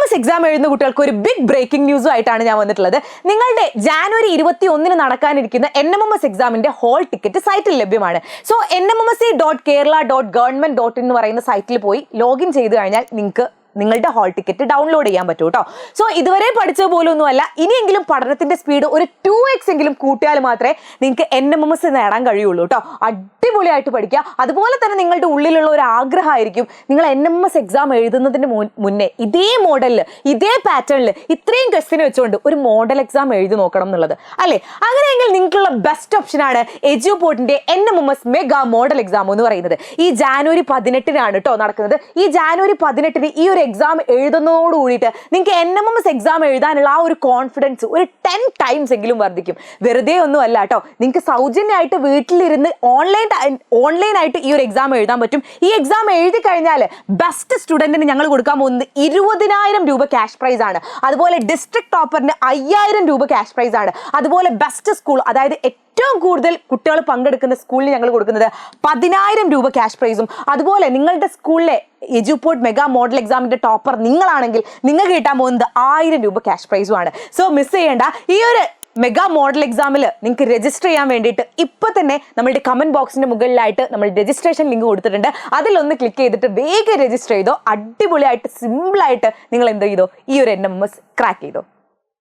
NMS exam എഴുതുന്ന കുട്ടികൾക്ക് ഒരു ബിഗ് ബ്രേക്കിംഗ് ന്യൂസും ആയിട്ടാണ് ഞാൻ വന്നിട്ടുള്ളത്. നിങ്ങളുടെ ജാനുവരി 21 നടക്കാനിരിക്കുന്ന NMS എക്സാമിന്റെ ഹോൾ ടിക്കറ്റ് സൈറ്റിൽ ലഭ്യമാണ്. സോ nmsc.kerala.government.in എന്ന് പറയുന്ന സൈറ്റിൽ പോയി ലോഗിൻ ചെയ്ത് കഴിഞ്ഞാൽ നിങ്ങളുടെ ഹോൾ ടിക്കറ്റ് ഡൗൺലോഡ് ചെയ്യാൻ പറ്റും കേട്ടോ. സോ ഇതുവരെ പഠിച്ച പോലൊന്നുമല്ല, ഇനിയെങ്കിലും പഠനത്തിന്റെ സ്പീഡ് ഒരു 2x എങ്കിലും കൂട്ടിയാൽ മാത്രമേ നിങ്ങൾക്ക് NMS നേടാൻ കഴിയുള്ളൂ കേട്ടോ. അടിപൊളിയായിട്ട് പഠിക്കുക. അതുപോലെ തന്നെ നിങ്ങളുടെ ഉള്ളിലുള്ള ഒരു ആഗ്രഹമായിരിക്കും നിങ്ങൾ NMS എക്സാം എഴുതുന്നതിന് മുന്നേ ഇതേ മോഡലിൽ ഇതേ പാറ്റേണിൽ ഇത്രയും ക്വസ്റ്റ്യൻ വെച്ചുകൊണ്ട് ഒരു മോഡൽ എക്സാം എഴുതി നോക്കണം എന്നുള്ളത് അല്ലേ. അങ്ങനെയെങ്കിൽ നിങ്ങൾക്കുള്ള ബെസ്റ്റ് ഓപ്ഷനാണ് എജ്യൂപോർട്ടിന്റെ NMS മെഗാ മോഡൽ എക്സാം എന്ന് പറയുന്നത്. ഈ ജാനുവരി 18 കേട്ടോ നടക്കുന്നത്. ഈ ജാനുവരി 18 ഈ ഒരു എക്സാം എഴുതുന്നതോട് കൂടിയിട്ട് നിങ്ങൾക്ക് NMS എക്സാം എഴുതാനുള്ള ആ ഒരു കോൺഫിഡൻസ് ഒരു 10 ടൈംസ് എങ്കിലും വർദ്ധിക്കും. വെറുതെ ഒന്നും അല്ല കേട്ടോ, നിങ്ങൾക്ക് സൗജന്യമായിട്ട് വീട്ടിലിരുന്ന് ഓൺലൈനായിട്ട് ഈ ഒരു എക്സാം എഴുതാൻ പറ്റും. ഈ എക്സാം എഴുതി കഴിഞ്ഞാൽ ബെസ്റ്റ് സ്റ്റുഡന്റിന് ഞങ്ങൾ കൊടുക്കാൻ പോകുന്നത് 20,000 രൂപ ക്യാഷ് പ്രൈസ് ആണ്. അതുപോലെ ഡിസ്ട്രിക്ട് ടോപ്പറിന് 5,000 രൂപ ക്യാഷ് പ്രൈസ് ആണ്. അതുപോലെ ബെസ്റ്റ് സ്കൂൾ, അതായത് ഏറ്റവും കൂടുതൽ കുട്ടികൾ പങ്കെടുക്കുന്ന സ്കൂളിന് ഞങ്ങൾ കൊടുക്കുന്നത് 10,000 രൂപ ക്യാഷ് പ്രൈസും. അതുപോലെ നിങ്ങളുടെ സ്കൂളിലെ എജ്യൂപോർട്ട് മെഗാ മോഡൽ എക്സാമിന്റെ ടോപ്പർ നിങ്ങളാണെങ്കിൽ നിങ്ങൾക്ക് കിട്ടാൻ പോകുന്നത് 1,000 രൂപ ക്യാഷ് പ്രൈസുമാണ്. സോ മിസ് ചെയ്യേണ്ട. ഈ ഒരു മെഗാ മോഡൽ എക്സാമിൽ നിങ്ങൾക്ക് രജിസ്റ്റർ ചെയ്യാൻ വേണ്ടിയിട്ട് ഇപ്പൊ തന്നെ നമ്മുടെ കമന്റ് ബോക്സിന്റെ മുകളിലായിട്ട് നമ്മൾ രജിസ്ട്രേഷൻ ലിങ്ക് കൊടുത്തിട്ടുണ്ട്. അതിലൊന്ന് ക്ലിക്ക് ചെയ്തിട്ട് വേഗം രജിസ്റ്റർ ചെയ്തോ. അടിപൊളിയായിട്ട് സിമ്പിളായിട്ട് നിങ്ങൾ എന്ത് ചെയ്തോ ഈ ഒരു NMS ക്രാക്ക് ചെയ്തോ.